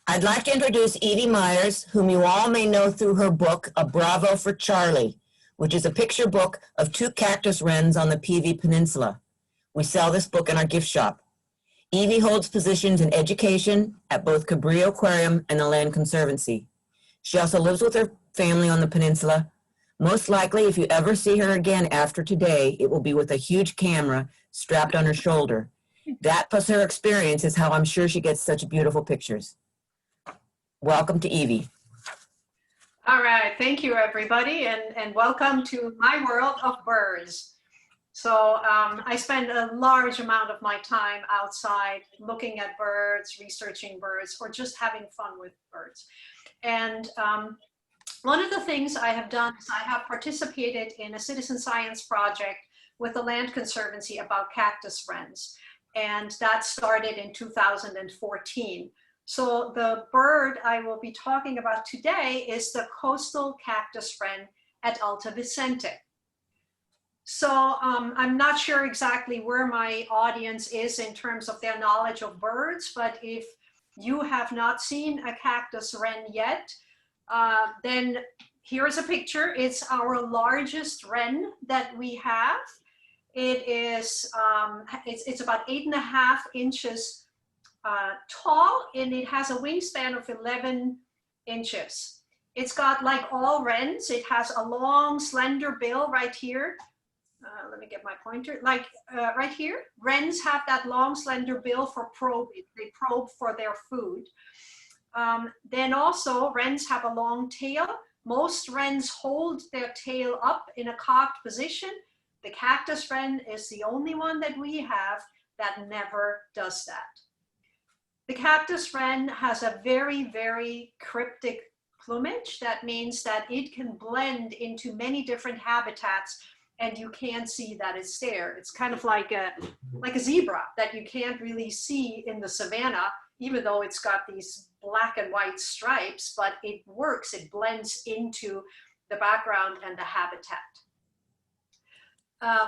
I'd like to introduce Evi Meyer, whom you all may know through her book, A Bravo for Charlie, which is a picture book of 2 cactus wrens on the PV Peninsula. We sell this book in our gift shop. Evi holds positions in education at both Cabrillo Aquarium and the Land Conservancy. She also lives with her family on the peninsula. Most likely, if you ever see her again after today, it will be with a huge camera strapped on her shoulder. That plus her experience is how I'm sure she gets such beautiful pictures. Welcome to Evi. All right, thank you everybody, and welcome to my world of birds. So I spend a large amount of my time outside looking at birds, researching birds, or just having fun with birds. And one of the things I have done is I have participated in a citizen science project with the Land Conservancy about Cactus Wrens, and that started in 2014. So the bird I will be talking about today is the coastal cactus wren at Alta Vicente. So I'm not sure exactly where my audience is in terms of their knowledge of birds, but if you have not seen a cactus wren yet, then here's a picture. It's our largest wren that we have. It is, it's about 8.5 inches tall, and it has a wingspan of 11 inches. It's got, like all wrens, it has a long, slender bill right here. Let me get my pointer. Like right here, wrens have that long, slender bill for probing. They probe for their food. Then also, wrens have a long tail. Most wrens hold their tail up in a cocked position. The cactus wren is the only one that we have that never does that. The cactus wren has a very, very cryptic plumage. That means that it can blend into many different habitats and you can't see that it's there. It's kind of like a zebra that you can't really see in the savannah, even though it's got these black and white stripes, but it works, it blends into the background and the habitat.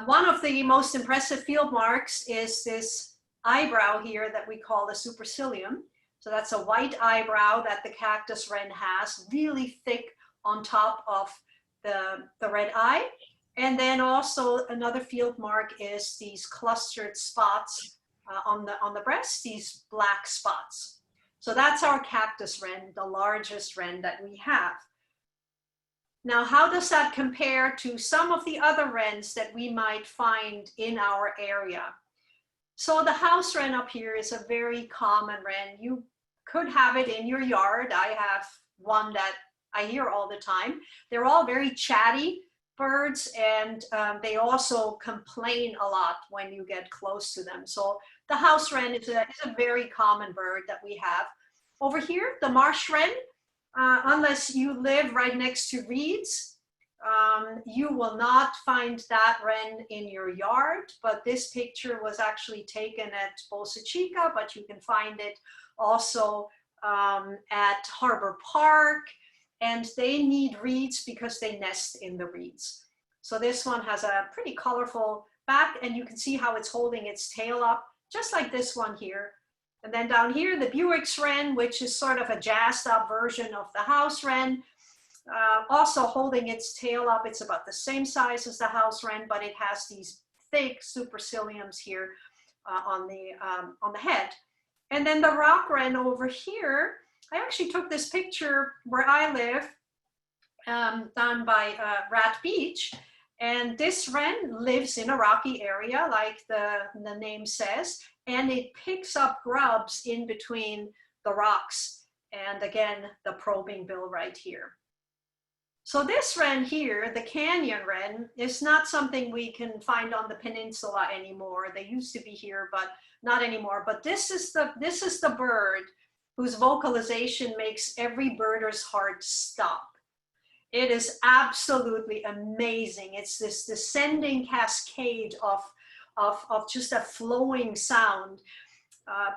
One of the most impressive field marks is this eyebrow here that we call the supercilium. So that's a white eyebrow that the cactus wren has, really thick on top of the red eye. And then also another field mark is these clustered spots on the breast, these black spots. So that's our cactus wren, the largest wren that we have. Now, how does that compare to some of the other wrens that we might find in our area? So the house wren up here is a very common wren. You could have it in your yard. I have one that I hear all the time. They're all very chatty birds, and they also complain a lot when you get close to them. So the house wren is a very common bird that we have. Over here, the marsh wren, unless you live right next to reeds, you will not find that wren in your yard, but this picture was actually taken at Boca Chica, but you can find it also at Harbor Park, and they need reeds because they nest in the reeds. So this one has a pretty colorful back, and you can see how it's holding its tail up, just like this one here. And then down here, the Buicks Wren, which is sort of a jazzed up version of the house wren, also holding its tail up. It's about the same size as the house wren, but it has these thick superciliums here on the head. And then the rock wren over here, I actually took this picture where I live, down by Rat Beach, and this wren lives in a rocky area, like the name says, and it picks up grubs in between the rocks, and again, the probing bill right here. So this wren here, the canyon wren, is not something we can find on the peninsula anymore. They used to be here, but not anymore. But this is the bird whose vocalization makes every birder's heart stop. It is absolutely amazing. It's this descending cascade of just a flowing sound.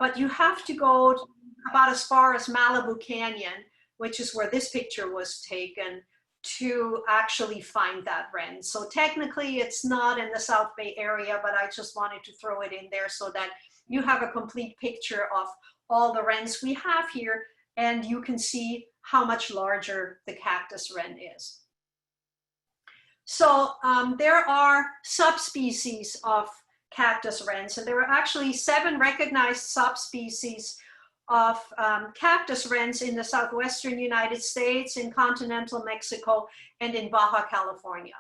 But you have to go about as far as Malibu Canyon, which is where this picture was taken, to actually find that wren. So technically it's not in the South Bay area, but I just wanted to throw it in there so that you have a complete picture of all the wrens we have here. and you can see how much larger the cactus wren is. So there are subspecies of cactus wrens, and there are actually 7 recognized subspecies of cactus wrens in the southwestern United States, in continental Mexico, and in Baja California.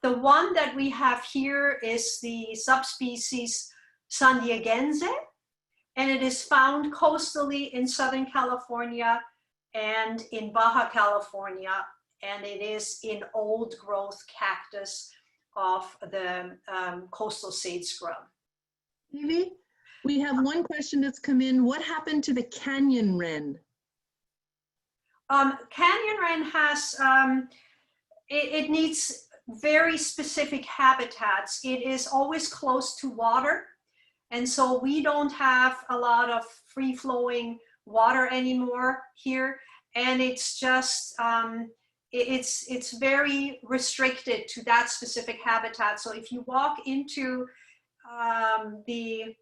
The one that we have here is the subspecies sandieguense, and it is found coastally in Southern California and in Baja California, and it is in old growth cactus of the coastal sage scrub. Evi, we have one question that's come in. What happened to the canyon wren? Canyon wren has, it needs very specific habitats. It is always close to water. And so we don't have a lot of free-flowing water anymore here. And it's just, it's very restricted to that specific habitat. So if you walk into the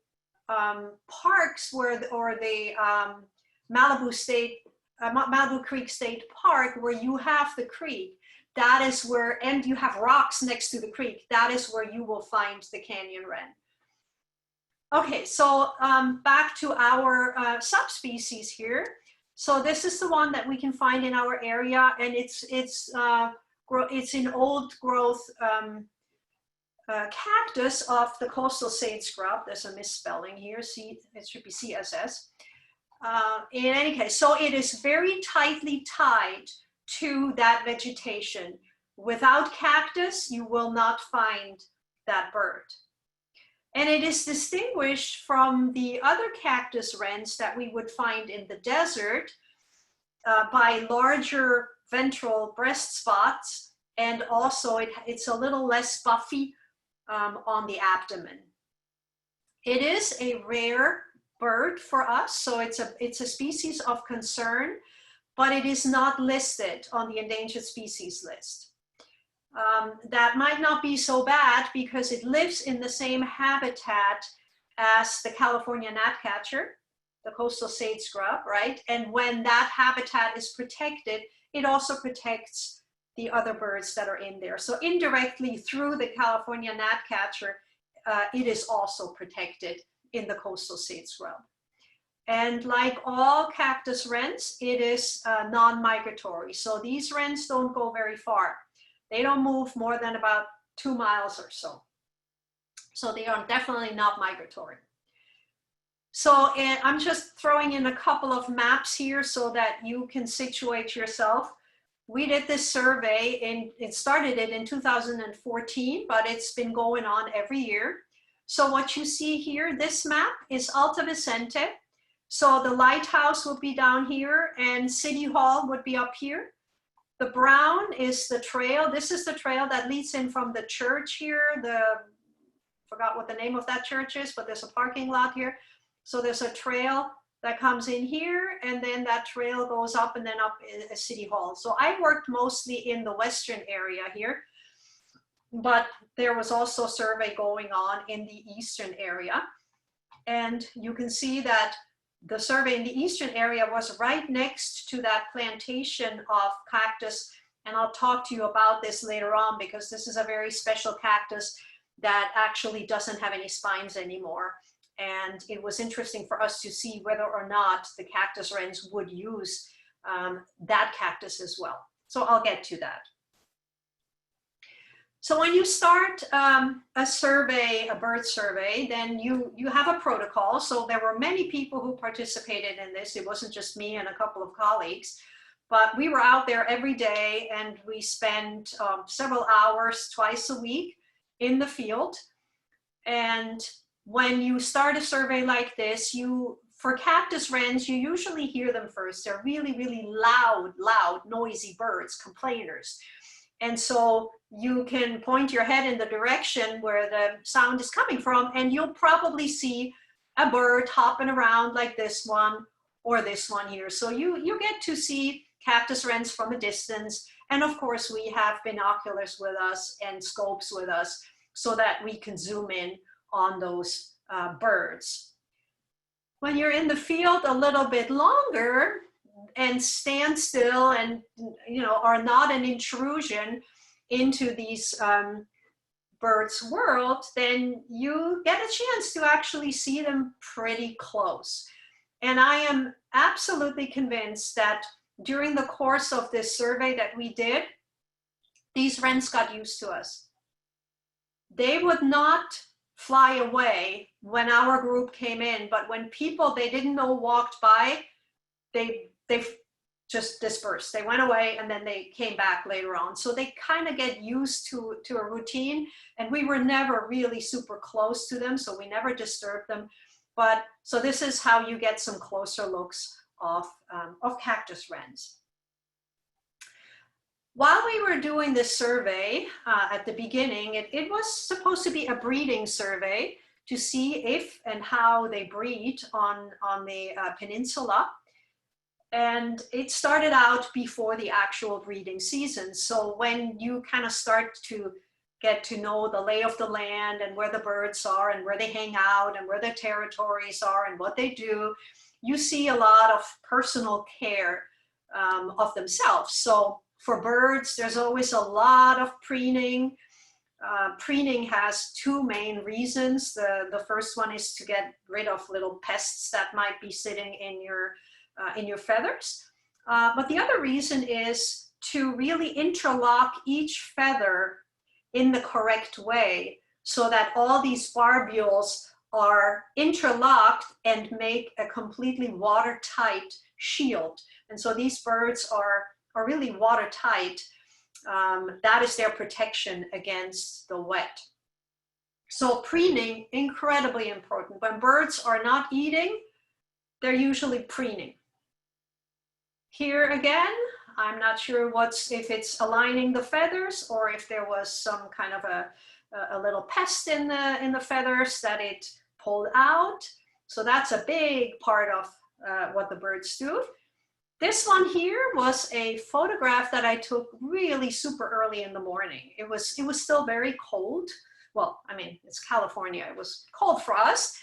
parks or the Malibu Creek State Park, where you have the creek, that is where, and you have rocks next to the creek, that is where you will find the canyon wren. Okay, so back to our subspecies here. So this is the one that we can find in our area, and it's in old growth cactus of the coastal sage scrub. There's a misspelling here. See, it should be CSS. In any case, so it is very tightly tied to that vegetation. Without cactus, you will not find that bird. And it is distinguished from the other cactus wrens that we would find in the desert by larger ventral breast spots, and also it's a little less buffy on the abdomen. It is a rare bird for us, so it's a species of concern, but it is not listed on the endangered species list. That might not be so bad because it lives in the same habitat as the California gnatcatcher, the coastal sage scrub, right? And when that habitat is protected, it also protects the other birds that are in there. So indirectly through the California gnatcatcher, it is also protected in the coastal sage scrub. And like all cactus wrens, it is non-migratory. So these wrens don't go very far. They don't move more than about 2 miles or so. So they are definitely not migratory. So I'm just throwing in a couple of maps here so that you can situate yourself. We did this survey, and it started in 2014, but it's been going on every year. So what you see here, this map is Alta Vicente. So the lighthouse would be down here and City Hall would be up here. The brown is the trail. This is the trail that leads in from the church here. Forgot what the name of that church is, but there's a parking lot here. So there's a trail that comes in here, and then that trail goes up and then up a City Hall. So I worked mostly in the western area here, but there was also a survey going on in the eastern area. And you can see that the survey in the eastern area was right next to that plantation of cactus. And I'll talk to you about this later on, because this is a very special cactus that actually doesn't have any spines anymore. And it was interesting for us to see whether or not the cactus wrens would use that cactus as well. So I'll get to that. So when you start a survey, a bird survey, then you have a protocol. So there were many people who participated in this. It wasn't just me and a couple of colleagues, but we were out there every day, and we spent several hours twice a week in the field. And when you start a survey like this, for cactus wrens, you usually hear them first. They're really, really loud, noisy birds, complainers. And so you can point your head in the direction where the sound is coming from, and you'll probably see a bird hopping around like this one or this one here. So you get to see cactus wrens from a distance. And of course, we have binoculars with us and scopes with us so that we can zoom in on those birds. When you're in the field a little bit longer, and stand still and, you know, are not an intrusion into these birds' world, then you get a chance to actually see them pretty close. And I am absolutely convinced that during the course of this survey that we did, these wrens got used to us. They would not fly away when our group came in, but when people they didn't know walked by, they just dispersed. They went away and then they came back later on. So they kind of get used to a routine, and we were never really super close to them, so we never disturbed them. But so this is how you get some closer looks of cactus wrens. While we were doing this survey at the beginning, it was supposed to be a breeding survey to see if and how they breed on the peninsula. And it started out before the actual breeding season. So when you kind of start to get to know the lay of the land and where the birds are and where they hang out and where their territories are and what they do, you see a lot of personal care of themselves. So for birds, there's always a lot of preening. Preening has two main reasons. The first one is to get rid of little pests that might be sitting in your feathers. But the other reason is to really interlock each feather in the correct way so that all these barbules are interlocked and make a completely watertight shield. And so these birds are really watertight. That is their protection against the wet. So preening, incredibly important. When birds are not eating, they're usually preening. Here again, I'm not sure if it's aligning the feathers or if there was some kind of a little pest in the feathers that it pulled out. So that's a big part of what the birds do. This one here was a photograph that I took really super early in the morning. It was still very cold. Well, I mean, it's California. It was cold for us.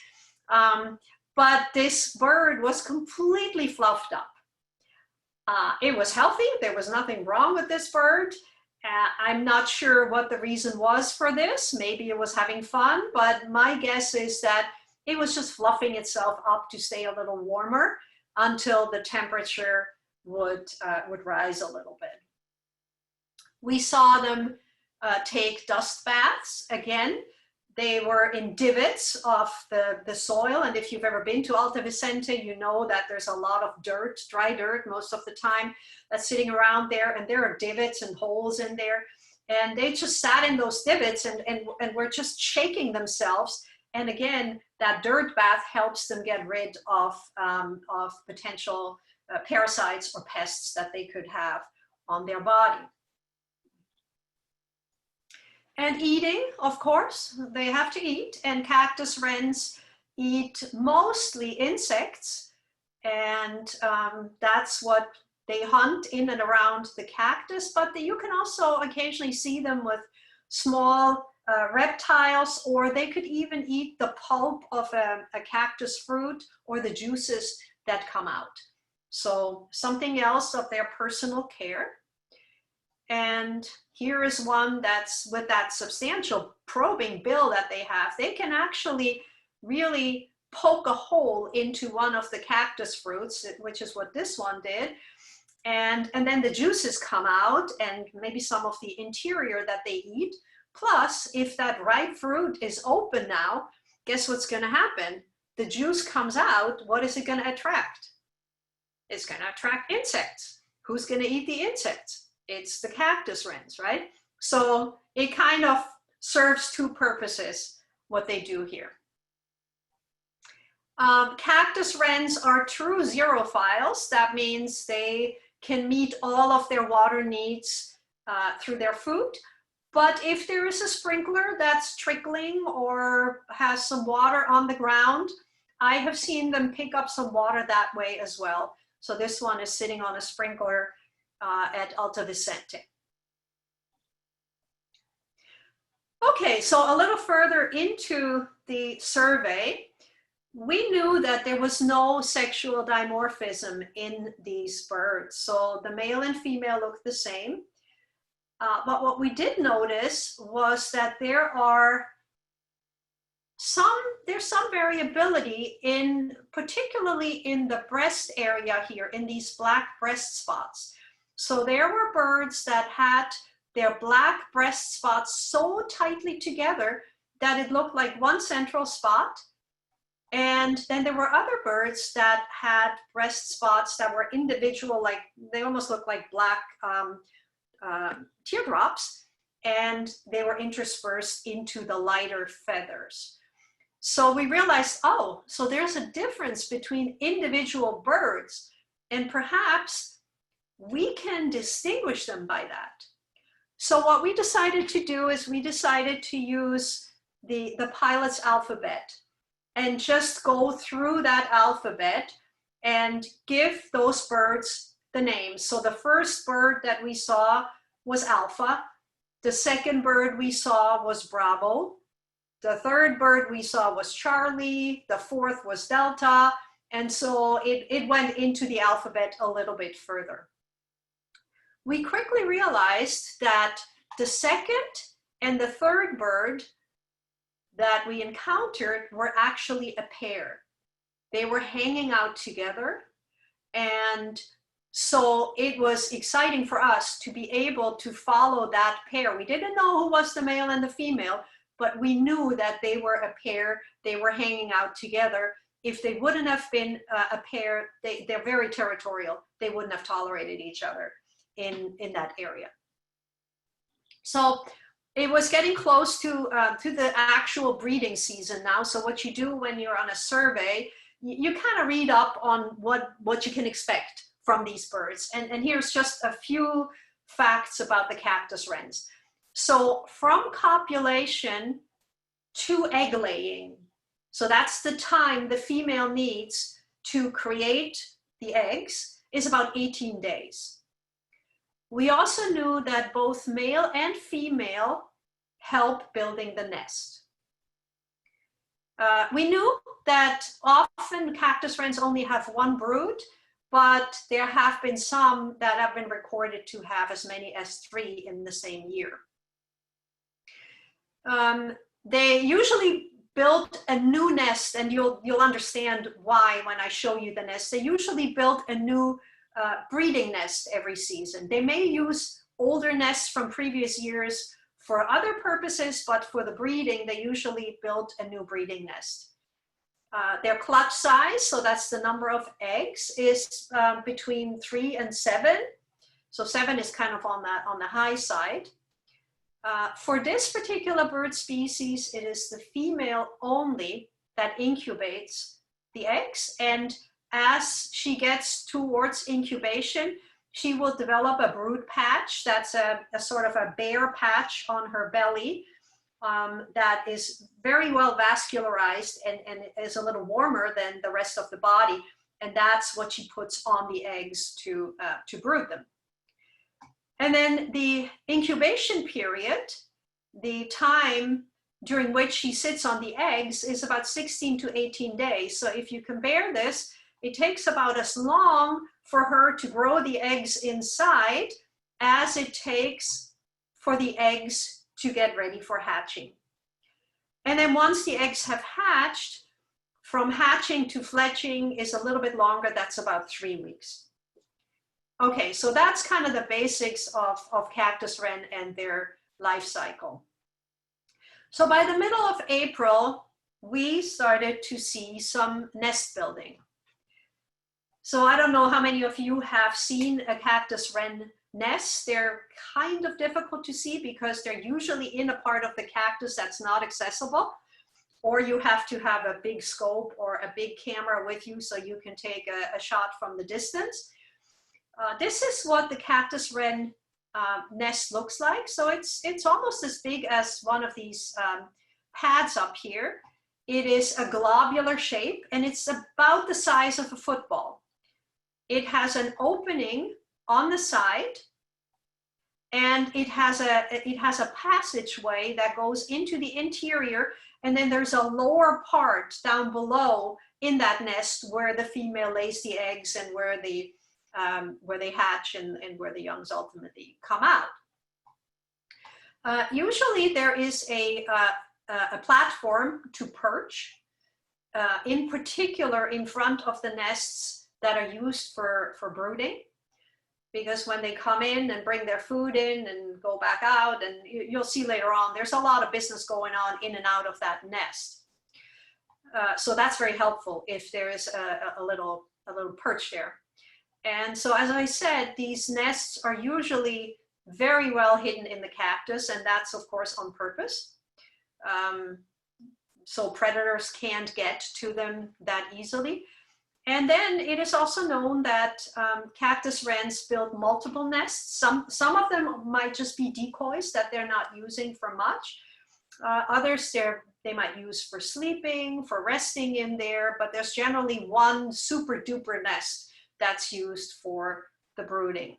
But this bird was completely fluffed up. It was healthy. There was nothing wrong with this bird. I'm not sure what the reason was for this. Maybe it was having fun, but my guess is that it was just fluffing itself up to stay a little warmer until the temperature would rise a little bit. We saw them take dust baths. Again, they were in divots of the soil. And if you've ever been to Alta Vicente, you know that there's a lot of dirt, dry dirt most of the time that's sitting around there. And there are divots and holes in there. And they just sat in those divots and were just shaking themselves. And again, that dirt bath helps them get rid of potential parasites or pests that they could have on their body. And eating, of course, they have to eat, and cactus wrens eat mostly insects, and that's what they hunt in and around the cactus, but you can also occasionally see them with small reptiles, or they could even eat the pulp of a cactus fruit or the juices that come out. So something else of their personal care. And here is one that's with that substantial probing bill that they have. They can actually really poke a hole into one of the cactus fruits, which is what this one did. And then the juices come out and maybe some of the interior that they eat. Plus, if that ripe fruit is open now, guess what's going to happen? The juice comes out. What is it going to attract? It's going to attract insects. Who's going to eat the insects? It's the cactus wrens, right? So it kind of serves two purposes, what they do here. Cactus wrens are true xerophiles. That means they can meet all of their water needs through their food. But if there is a sprinkler that's trickling or has some water on the ground, I have seen them pick up some water that way as well. So this one is sitting on a sprinkler at Alta Vicente. Okay, so a little further into the survey, we knew that there was no sexual dimorphism in these birds. So the male and female looked the same. But what we did notice was that there's some variability particularly in the breast area here, in these black breast spots. So there were birds that had their black breast spots so tightly together that it looked like one central spot. And then there were other birds that had breast spots that were individual, like they almost looked like black teardrops, and they were interspersed into the lighter feathers. So we realized, oh, so there's a difference between individual birds, and perhaps we can distinguish them by that. So what we decided to do is we decided to use the pilot's alphabet and just go through that alphabet and give those birds the names. So the first bird that we saw was Alpha. The second bird we saw was Bravo. The third bird we saw was Charlie. The fourth was Delta. And so it went into the alphabet a little bit further. We quickly realized that the second and the third bird that we encountered were actually a pair. They were hanging out together. And so it was exciting for us to be able to follow that pair. We didn't know who was the male and the female, but we knew that they were a pair. They were hanging out together. If they wouldn't have been a pair, they're very territorial. They wouldn't have tolerated each other in that area. So it was getting close to the actual breeding season now. So what you do when you're on a survey, you kind of read up on what you can expect from these birds. And here's just a few facts about the cactus wrens. So from copulation to egg laying, so that's the time the female needs to create the eggs, is about 18 days. We also knew that both male and female help building the nest. We knew that often cactus wrens only have one brood, but there have been some that have been recorded to have as many as 3 in the same year. They usually build a new nest, and you'll understand why when I show you the nest. They usually build a new breeding nest every season. They may use older nests from previous years for other purposes, but for the breeding, they usually build a new breeding nest. Their clutch size, so that's the number of eggs, is between 3 and 7. So 7 is kind of on the high side. For this particular bird species, it is the female only that incubates the eggs, and as she gets towards incubation, she will develop a brood patch. That's a sort of a bare patch on her belly that is very well vascularized and is a little warmer than the rest of the body. And that's what she puts on the eggs to brood them. And then the incubation period, the time during which she sits on the eggs, is about 16 to 18 days. So if you compare this, it takes about as long for her to grow the eggs inside as it takes for the eggs to get ready for hatching. And then once the eggs have hatched, from hatching to fletching is a little bit longer. That's about 3 weeks. Okay, so that's kind of the basics of cactus wren and their life cycle. So by the middle of April, we started to see some nest building. So I don't know how many of you have seen a cactus wren nest. They're kind of difficult to see because they're usually in a part of the cactus that's not accessible, or you have to have a big scope or a big camera with you so you can take a shot from the distance. This is what the cactus wren nest looks like. So it's almost as big as one of these pads up here. It is a globular shape, and it's about the size of a football. It has an opening on the side, and it has a passageway that goes into the interior, And then there's a lower part down below in that nest where the female lays the eggs and where they hatch and where the youngs ultimately come out. Usually there is a platform to perch, in particular in front of the nests that are used for brooding. Because when they come in and bring their food in and go back out, and you'll see later on, there's a lot of business going on in and out of that nest. So that's very helpful if there is a little perch there. And so, as I said, these nests are usually very well hidden in the cactus, and that's of course on purpose. So predators can't get to them that easily. And then it is also known that cactus wrens build multiple nests. Some of them might just be decoys that they're not using for much. Others they might use for sleeping, for resting in there, but there's generally one super duper nest that's used for the brooding.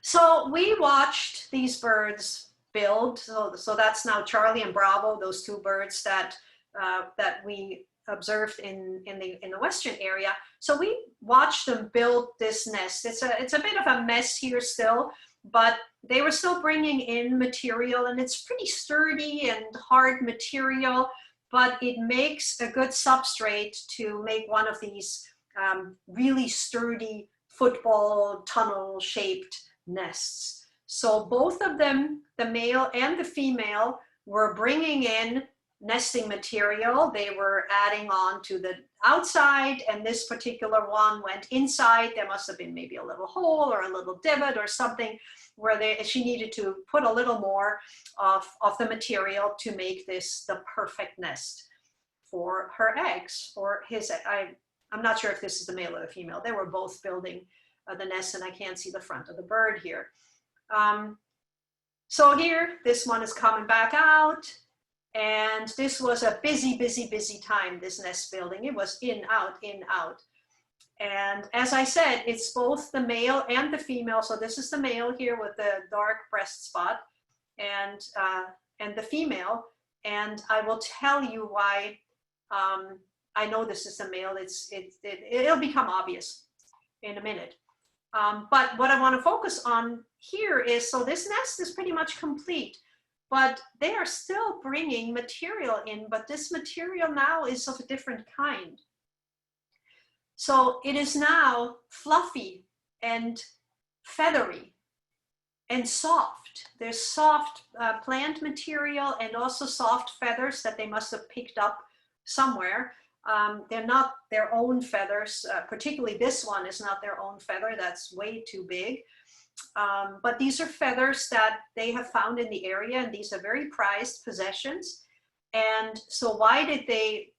So we watched these birds build. So that's now Charlie and Bravo, those two birds that we observed in the western area. So we watched them build this nest. It's a bit of a mess here still, but they were still bringing in material, and it's pretty sturdy and hard material, but it makes a good substrate to make one of these really sturdy football tunnel shaped nests. So both of them, the male and the female, were bringing in nesting material. They were adding on to the outside, and this particular one went inside. There must have been maybe a little hole or a little divot or something where she needed to put a little more of the material to make this the perfect nest for her eggs, or his. I'm not sure if this is the male or the female. They were both building the nest, and I can't see the front of the bird here. So here, this one is coming back out. And this was a busy, busy, busy time, this nest building. It was in, out, in, out. And as I said, it's both the male and the female. So this is the male here with the dark breast spot, and the female. And I will tell you why I know this is the male. It'll become obvious in a minute. But what I want to focus on here is, so this nest is pretty much complete. But they are still bringing material in, but this material now is of a different kind. So it is now fluffy and feathery and soft. There's soft plant material and also soft feathers that they must have picked up somewhere. They're not their own feathers, particularly this one is not their own feather. That's way too big. But these are feathers that they have found in the area, and these are very prized possessions. And so why did they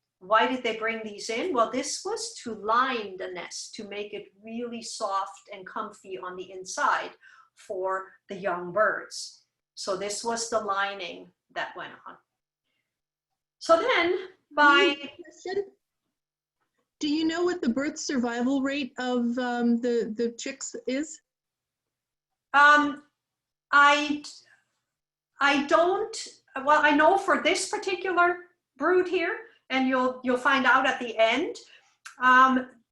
bring these in? Well, this was to line the nest, to make it really soft and comfy on the inside for the young birds. So this was the lining that went on. So then do you know what the birth survival rate of the chicks is? I don't, well, I know for this particular brood here, and you'll find out at the end,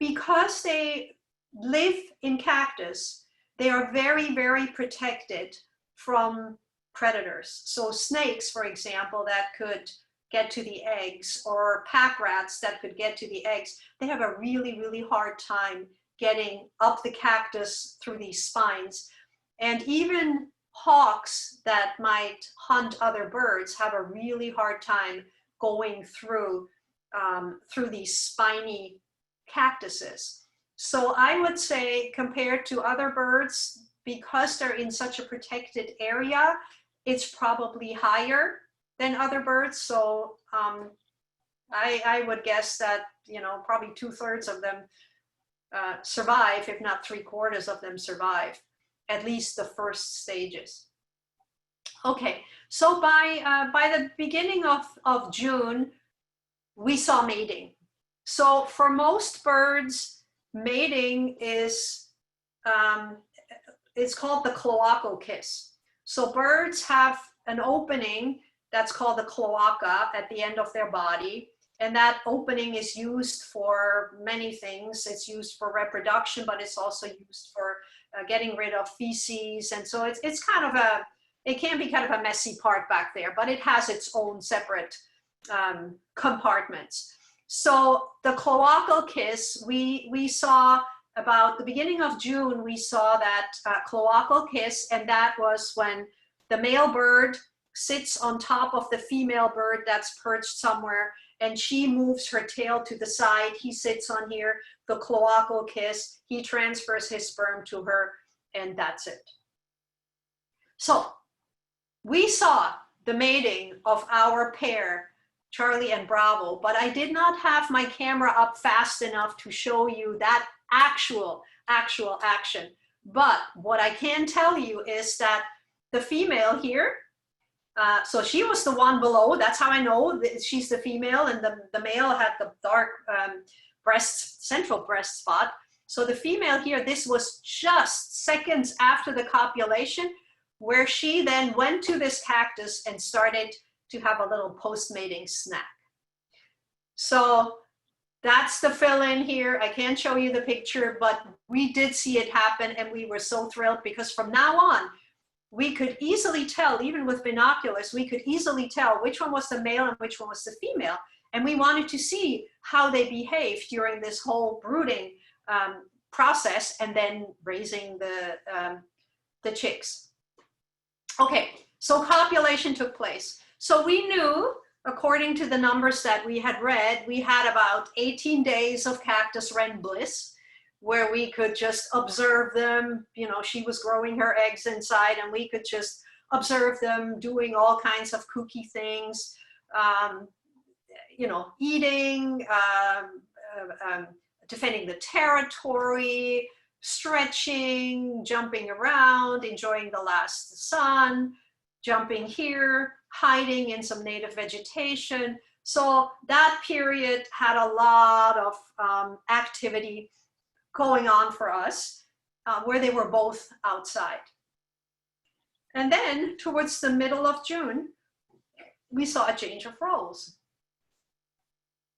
because they live in cactus, they are very, very protected from predators. So snakes, for example, that could get to the eggs, or pack rats that could get to the eggs, they have a really, really hard time getting up the cactus through these spines. And even hawks that might hunt other birds have a really hard time going through these spiny cactuses. So I would say, compared to other birds, because they're in such a protected area, it's probably higher than other birds. So I would guess that, probably 2/3 of them survive, if not 3/4 of them survive, at least the first stages. Okay, so by the beginning of June, we saw mating. So for most birds, mating is, it's called the cloacal kiss. So birds have an opening that's called the cloaca at the end of their body. And that opening is used for many things. It's used for reproduction, but it's also used for getting rid of feces. And so it's kind of it can be kind of a messy part back there, but it has its own separate compartments. So the cloacal kiss, we saw about the beginning of June, we saw that cloacal kiss, and that was when the male bird sits on top of the female bird that's perched somewhere, and she moves her tail to the side. He sits on here, the cloacal kiss. He transfers his sperm to her, and that's it. So we saw the mating of our pair, Charlie and Bravo, but I did not have my camera up fast enough to show you that actual action. But what I can tell you is that the female here, so she was the one below. That's how I know that she's the female, and the male had the dark central breast spot. So the female here, this was just seconds after the copulation, where she then went to this cactus and started to have a little post-mating snack. So that's the fill-in here. I can't show you the picture, but we did see it happen, and we were so thrilled because from now on, we could easily tell, even with binoculars, we could easily tell which one was the male and which one was the female. And we wanted to see how they behaved during this whole brooding process and then raising the chicks. Okay, so copulation took place. So we knew, according to the numbers that we had read, we had about 18 days of Cactus Wren bliss, where we could just observe them. You know, she was growing her eggs inside, and we could just observe them doing all kinds of kooky things, you know, eating, defending the territory, stretching, jumping around, enjoying the last sun, jumping here, hiding in some native vegetation. So that period had a lot of activity going on for us, where they were both outside. And then towards the middle of June, we saw a change of roles.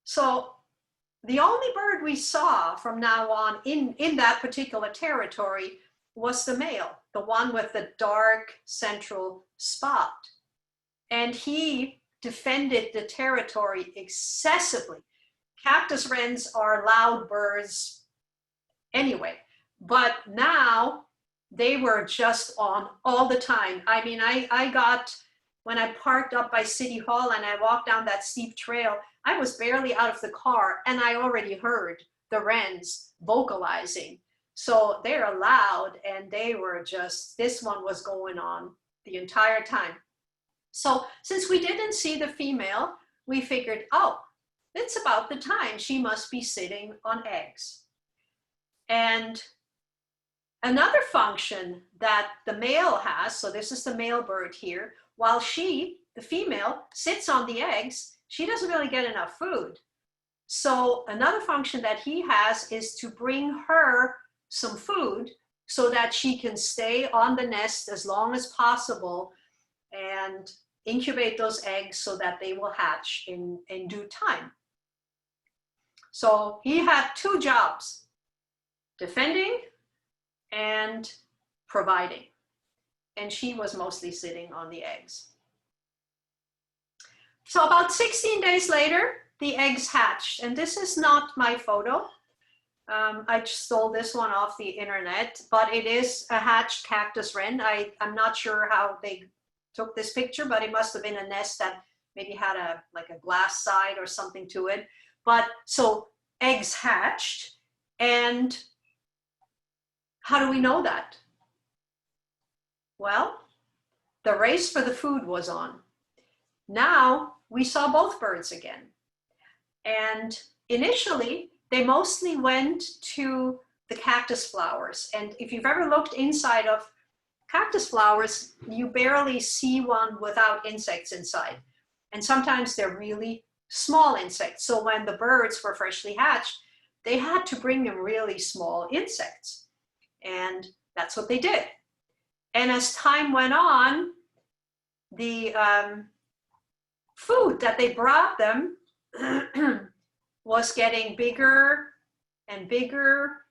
So the only bird we saw from now on in that particular territory was the male, the one with the dark central spot. And he defended the territory excessively. Cactus wrens are loud birds anyway, but now they were just on all the time. I mean, I got, when I parked up by City Hall and I walked down that steep trail, I was barely out of the car and I already heard the wrens vocalizing. So they're loud, and they were just, this one was going on the entire time. So since we didn't see the female, we figured, oh, it's about the time she must be sitting on eggs. And another function that the male has, so this is the male bird here, while she, the female, sits on the eggs, she doesn't really get enough food. So another function that he has is to bring her some food so that she can stay on the nest as long as possible and incubate those eggs so that they will hatch in due time. So he had two jobs: defending and providing. And she was mostly sitting on the eggs. So about 16 days later, the eggs hatched. And this is not my photo. I stole this one off the internet, but it is a hatched cactus wren. I'm not sure how they took this picture, but it must have been a nest that maybe had like a glass side or something to it. But so eggs hatched, and how do we know that? Well, the race for the food was on. Now we saw both birds again. And initially, they mostly went to the cactus flowers. And if you've ever looked inside of cactus flowers, you barely see one without insects inside. And sometimes they're really small insects. So when the birds were freshly hatched, they had to bring them really small insects. And that's what they did. And as time went on, the food that they brought them was getting bigger and bigger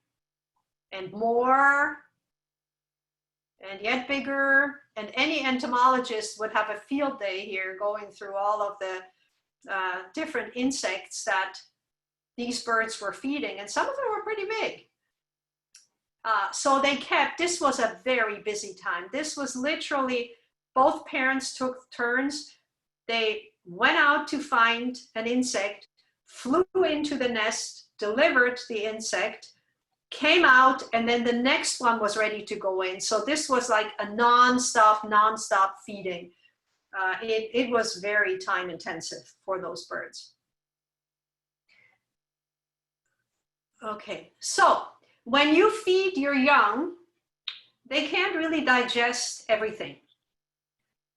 and more and yet bigger. And any entomologist would have a field day here going through all of the different insects that these birds were feeding. And some of them were pretty big. So they kept, this was a very busy time. This was literally, both parents took turns. They went out to find an insect, flew into the nest, delivered the insect, came out, and then the next one was ready to go in. So this was like a non-stop feeding. It was very time intensive for those birds. Okay, so when you feed your young, they can't really digest everything.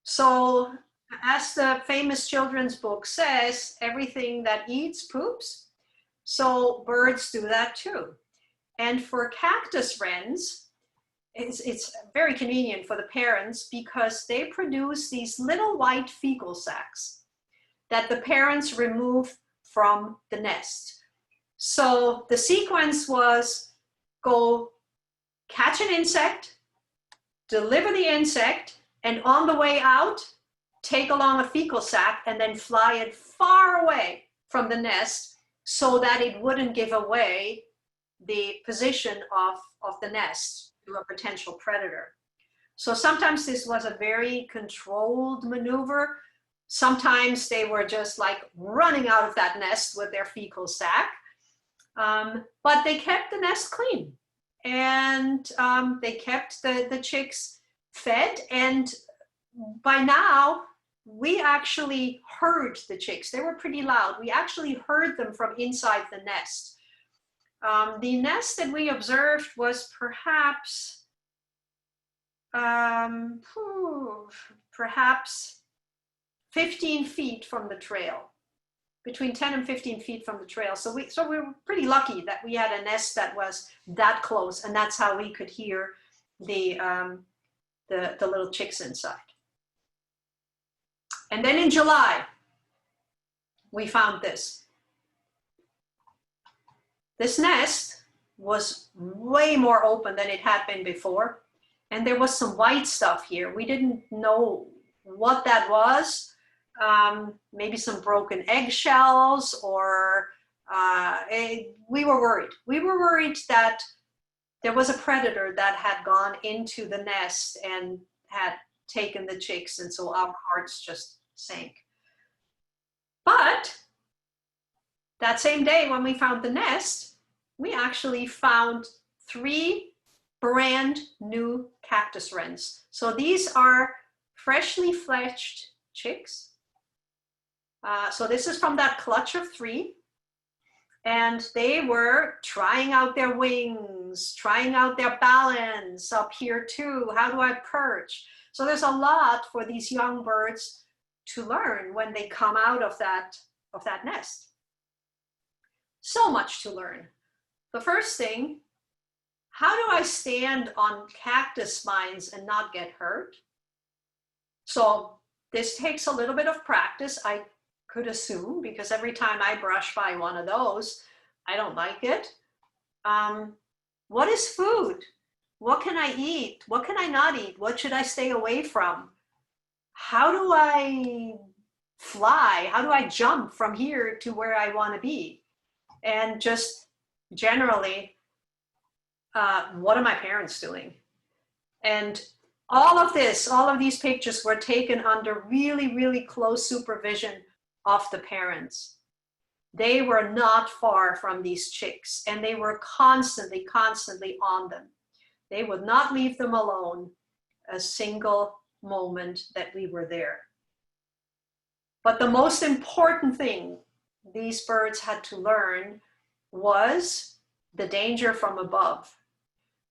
So as the famous children's book says, everything that eats poops. So birds do that too. And for cactus wrens, it's very convenient for the parents because they produce these little white fecal sacs that the parents remove from the nest. So the sequence was go catch an insect, deliver the insect, and on the way out, take along a fecal sac and then fly it far away from the nest so that it wouldn't give away the position of the nest to a potential predator. So sometimes this was a very controlled maneuver. Sometimes they were just like running out of that nest with their fecal sac. But they kept the nest clean, and they kept the chicks fed. And by now, we actually heard the chicks. They were pretty loud. We actually heard them from inside the nest. The nest that we observed was perhaps 15 feet from the trail, between 10 and 15 feet from the trail. So we were pretty lucky that we had a nest that was that close, and that's how we could hear the little chicks inside. And then in July, we found this. This nest was way more open than it had been before. And there was some white stuff here. We didn't know what that was. Maybe some broken eggshells, or we were worried. We were worried that there was a predator that had gone into the nest and had taken the chicks, and so our hearts just sank. But that same day when we found the nest, we actually found 3 brand new cactus wrens. So these are freshly fledged chicks. So this is from that clutch of 3. And they were trying out their wings, trying out their balance up here too. How do I perch? So there's a lot for these young birds to learn when they come out of that nest. So much to learn. The first thing, how do I stand on cactus spines and not get hurt? So this takes a little bit of practice, I could assume, because every time I brush by one of those, I don't like it. What is food? What can I eat? What can I not eat? What should I stay away from? How do I fly? How do I jump from here to where I want to be? And just generally, what are my parents doing? And all of these pictures were taken under really, really close supervision of the parents. They were not far from these chicks, and they were constantly on them. They would not leave them alone a single moment that we were there. But the most important thing these birds had to learn was the danger from above.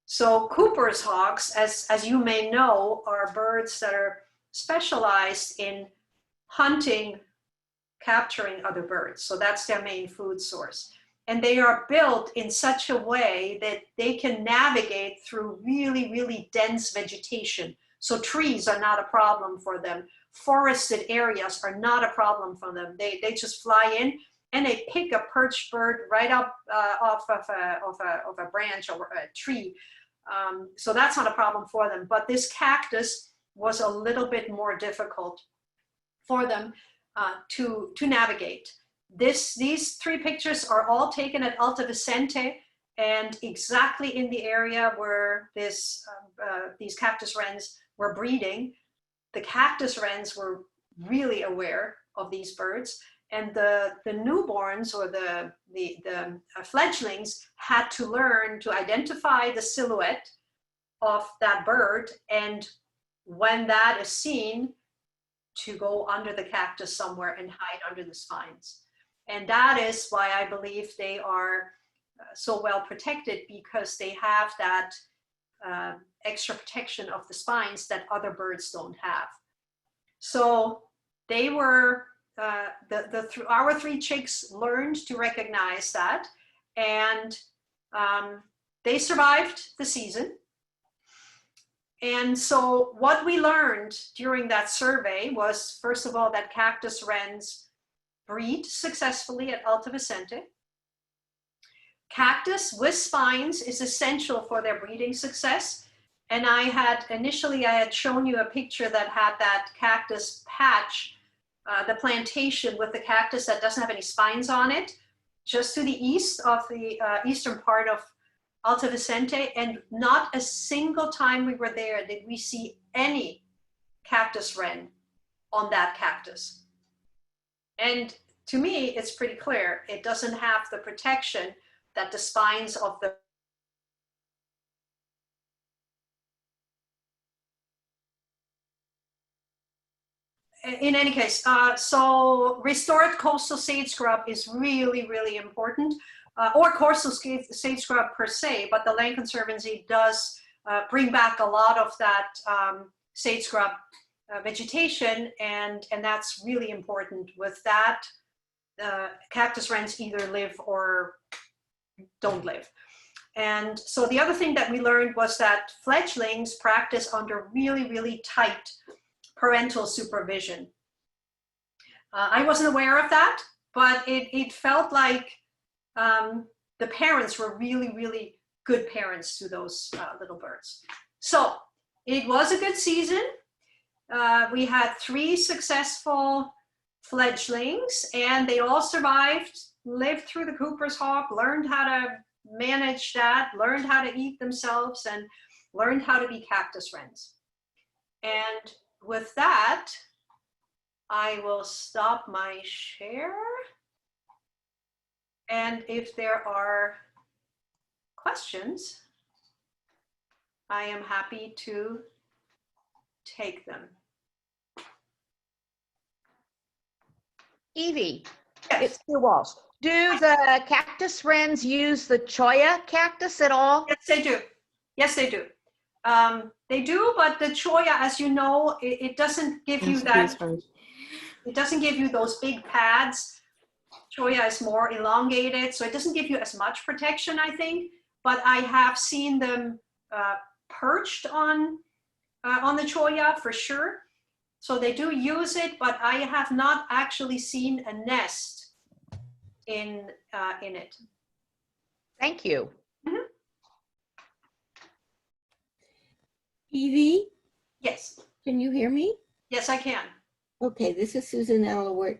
So Cooper's hawks, as you may know, are birds that are specialized in hunting, capturing other birds. So that's their main food source. And they are built in such a way that they can navigate through really, really dense vegetation. So trees are not a problem for them. forested areas are not a problem for them. They just fly in and they pick a perched bird right up off of a branch or a tree. So that's not a problem for them. But this cactus was a little bit more difficult for them to navigate. These 3 pictures are all taken at Alta Vicente and exactly in the area where these cactus wrens were breeding. The cactus wrens were really aware of these birds, and the newborns or the fledglings had to learn to identify the silhouette of that bird, and when that is seen, to go under the cactus somewhere and hide under the spines. And that is why I believe they are so well protected, because they have that extra protection of the spines that other birds don't have. So they were, our 3 chicks learned to recognize that, and they survived the season. And so what we learned during that survey was, first of all, that cactus wrens breed successfully at Alta Vicente. Cactus with spines is essential for their breeding success. And initially I had shown you a picture that had that cactus patch, the plantation with the cactus that doesn't have any spines on it, just to the east of the eastern part of Alta Vicente. And not a single time we were there did we see any cactus wren on that cactus. And to me, it's pretty clear it doesn't have the protection that the spines of the in any case, so restored coastal sage scrub is really, really important, or coastal sage scrub per se, but the Land Conservancy does bring back a lot of that sage scrub vegetation, and that's really important. With that, cactus wrens either live or don't live. And so the other thing that we learned was that fledglings practice under really, really tight parental supervision. I wasn't aware of that, but it felt like the parents were really, really good parents to those little birds. So it was a good season. We had 3 successful fledglings, and they all survived, lived through the Cooper's hawk, learned how to manage that, learned how to eat themselves, and learned how to be cactus wrens. And with that, I will stop my share. And if there are questions, I am happy to take them. Evie, Yes. it's Sue Walsh. Do the cactus wrens use the cholla cactus at all? Yes, they do. Yes, they do. They do, but the cholla, as you know, it doesn't give you that. It doesn't give you those big pads. Cholla is more elongated, so it doesn't give you as much protection, I think. But I have seen them perched on the cholla for sure. So they do use it, but I have not actually seen a nest in it. Thank you. Mm-hmm. Evie, Yes. can you hear me? Yes, I can. Okay, this is Susan Allowert.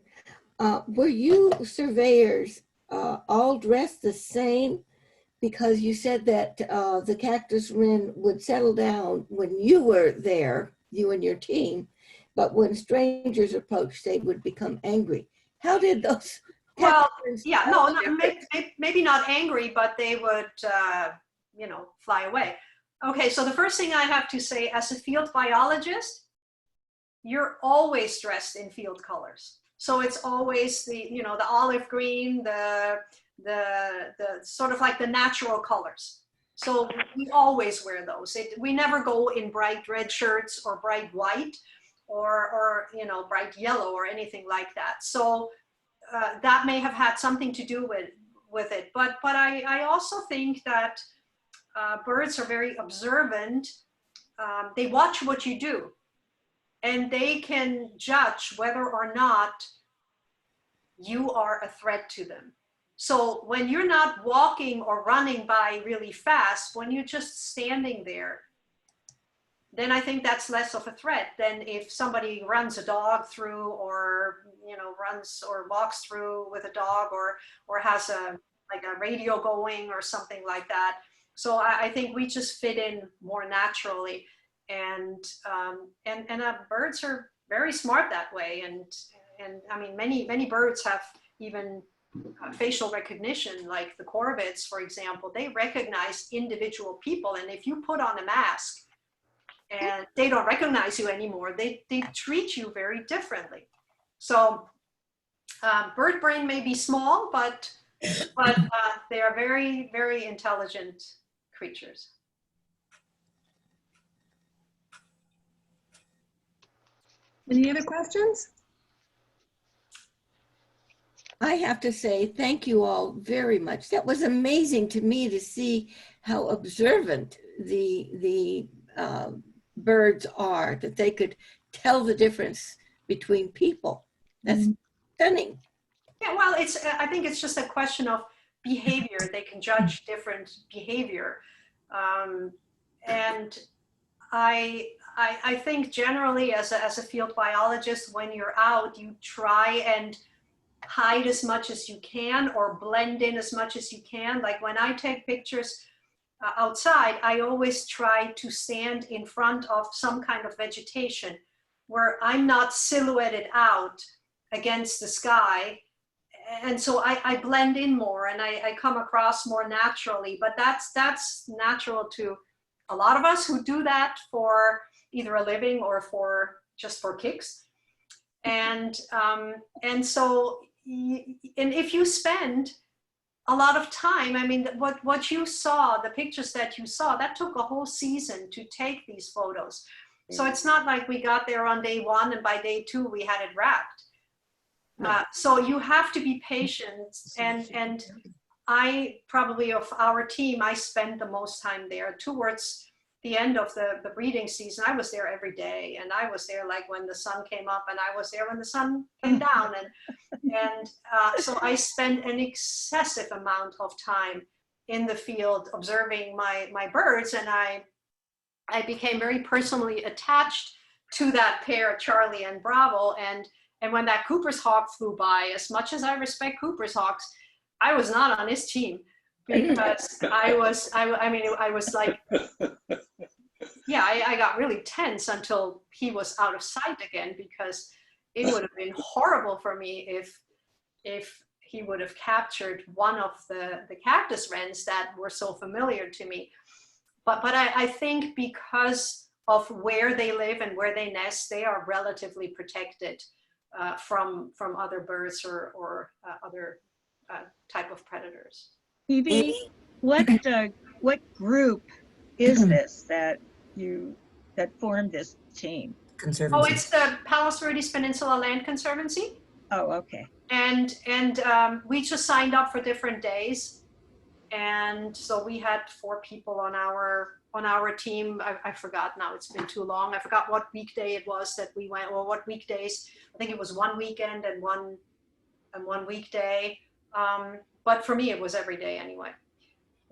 Were you surveyors all dressed the same? Because you said that the cactus wren would settle down when you were there, you and your team, but when strangers approached, they would become angry. How did those Well, cactus wrens yeah, tell no, the difference? maybe not angry, but they would, you know, fly away. Okay, so the first thing I have to say, as a field biologist, you're always dressed in field colors. So it's always the, you know, the olive green, the sort of like the natural colors. So we always wear those. We never go in bright red shirts or bright white or you know, bright yellow or anything like that. So that may have had something to do with it. But I also think that birds are very observant. They watch what you do. and they can judge whether or not you are a threat to them. So when you're not walking or running by really fast, when you're just standing there, then I think that's less of a threat than if somebody runs a dog through, or runs or walks through with a dog, or has a radio going or something like that. So I think we just fit in more naturally, and birds are very smart that way, and I mean many birds have even facial recognition, like the corvids, for example. They recognize individual people, and if you put on a mask and they don't recognize you anymore, they treat you very differently. So bird brain may be small, but they are very, very intelligent creatures. Any other questions? I have to say, thank you all very much. That was amazing to me to see how observant the birds are, that they could tell the difference between people. That's stunning. Yeah, well, I think it's just a question of behavior. They can judge different behavior. And I think generally as a field biologist, when you're out, you try and hide as much as you can, or blend in as much as you can. Like when I take pictures outside, I always try to stand in front of some kind of vegetation where I'm not silhouetted out against the sky. And so I blend in more, and I come across more naturally. But that's natural to a lot of us who do that for either a living or just for kicks. And so if you spend a lot of time, I mean, what you saw, the pictures that you saw, that took a whole season to take these photos. So it's not like we got there on day 1 and by day 2 we had it wrapped. So you have to be patient, and I probably, of our team, I spent the most time there. Towards the end of the breeding season, I was there every day, and I was there like when the sun came up, and I was there when the sun came down, and so I spent an excessive amount of time in the field observing my birds, and I became very personally attached to that pair, Charlie and Bravo. And when that Cooper's hawk flew by, as much as I respect Cooper's hawks, I was not on his team, because I was like, yeah, I got really tense until he was out of sight again, because it would have been horrible for me if he would have captured one of the cactus wrens that were so familiar to me. But I think because of where they live and where they nest, they are relatively protected from other birds or other type of predators. Evi, what group is this that formed this team? Conservancy. Oh, it's the Palos Verdes Peninsula Land Conservancy. Oh, okay. And we just signed up for different days, and so we had 4 people on our team. I forgot now, it's been too long. I forgot what weekday it was that we went, or what weekdays. I think it was one weekend and one weekday. But for me, it was every day anyway.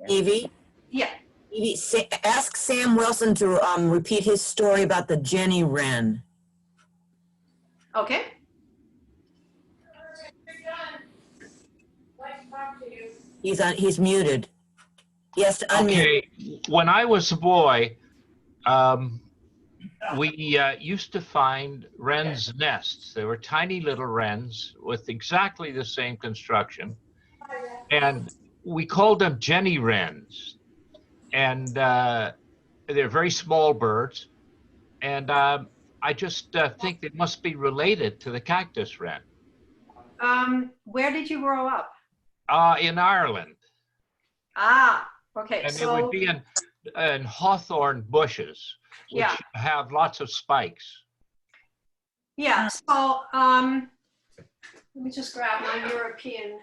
Evi? Yeah. Evi, ask Sam Wilson to repeat his story about the Jenny Wren. Okay. He's muted. Yes, to unmute. Okay, when I was a boy, we used to find wrens' nests. They were tiny little wrens with exactly the same construction, and we called them Jenny Wrens. And they're very small birds, and I just think they must be related to the cactus wren. Where did you grow up? In Ireland. Ah, okay. And so it would be in hawthorn bushes, which yeah. have lots of spikes. Yeah, so let me just grab my European.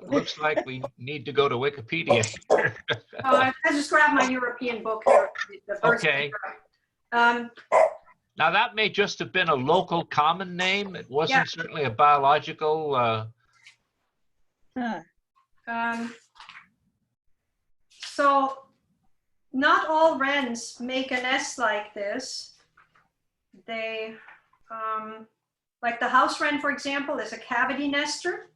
Looks like we need to go to Wikipedia. I just grabbed my European book here. The first Okay. Now, that may just have been a local common name. It wasn't Yeah. certainly a biological. Huh. So not all wrens make a nest like this. They, like the house wren, for example, is a cavity nester.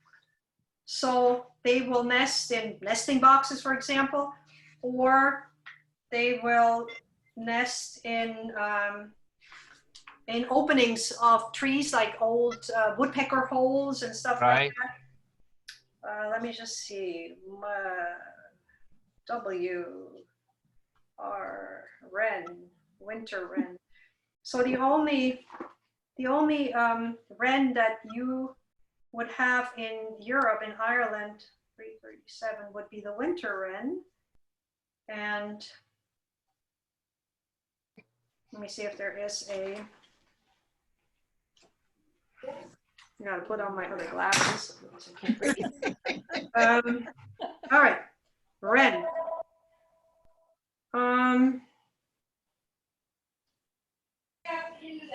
So they will nest in nesting boxes, for example, or they will nest in openings of trees, like old woodpecker holes and stuff Right. like that. Let me just see. W-R wren, winter wren. So the only wren that you would have in Europe, in Ireland, 337 would be the winter wren. And let me see if there is a, I gotta put on my other glasses. I can't read. All right, wren.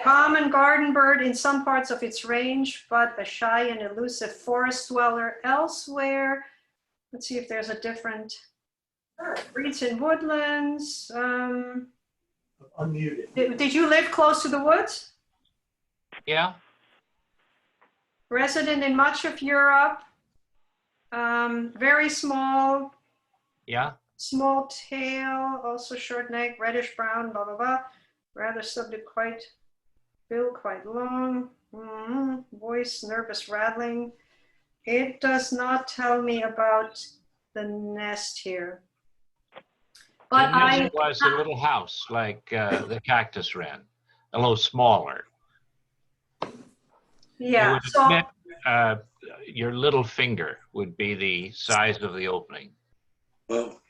Common garden bird in some parts of its range, but a shy and elusive forest dweller elsewhere. Let's see if there's a different breeds in woodlands. Unmuted. Did you live close to the woods? Yeah. Resident in much of Europe. Very small. Yeah. Small tail, also short neck, reddish brown, blah, blah, blah. Rather subject, quite, bill quite long. Voice, nervous rattling. It does not tell me about the nest here. But The nest was a little house like the cactus wren, a little smaller. Yeah, I would admit your little finger would be the size of the opening. Well,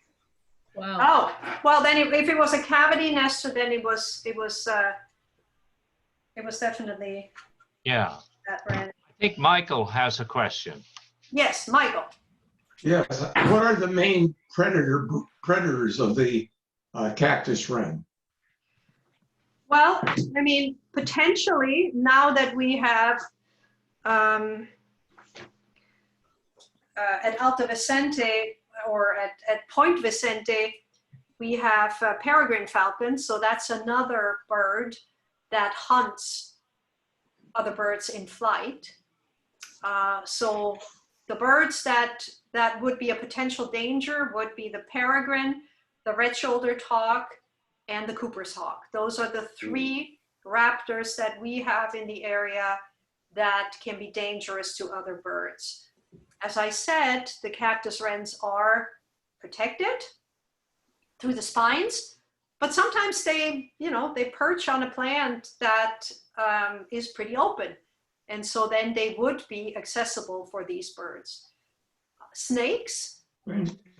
Wow. oh, well then if it was a cavity nester, then it was definitely Yeah. that wren. I think Michael has a question. Yes, Michael. yes. What are the main predators of the cactus wren? Well, I mean, potentially now that we have at Alta Vicente or at Point Vicente, we have peregrine falcons. So that's another bird that hunts other birds in flight. So the birds that would be a potential danger would be the peregrine, the red-shouldered hawk, and the Cooper's hawk. Those are the three raptors that we have in the area that can be dangerous to other birds. As I said, the cactus wrens are protected through the spines, but sometimes they perch on a plant that is pretty open. And so then they would be accessible for these birds. Snakes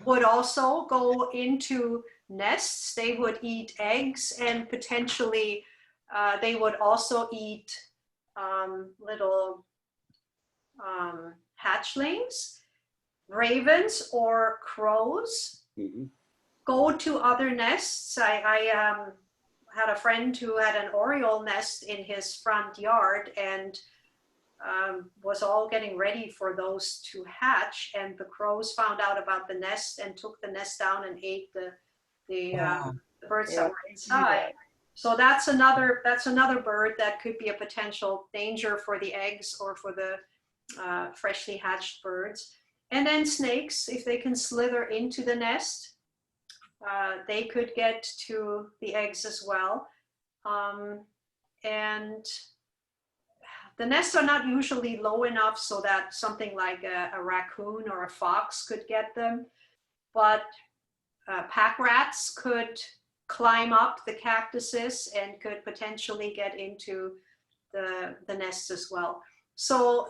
would also go into nests. They would eat eggs, and potentially they would also eat little hatchlings. Ravens or crows go to other nests. I had a friend who had an oriole nest in his front yard, and was all getting ready for those to hatch, and the crows found out about the nest and took the nest down and ate the birds that were inside. So that's another bird that could be a potential danger for the eggs or for the freshly hatched birds. And then snakes, if they can slither into the nest, they could get to the eggs as well. And the nests are not usually low enough so that something like a raccoon or a fox could get them, but pack rats could climb up the cactuses and could potentially get into the nests as well. So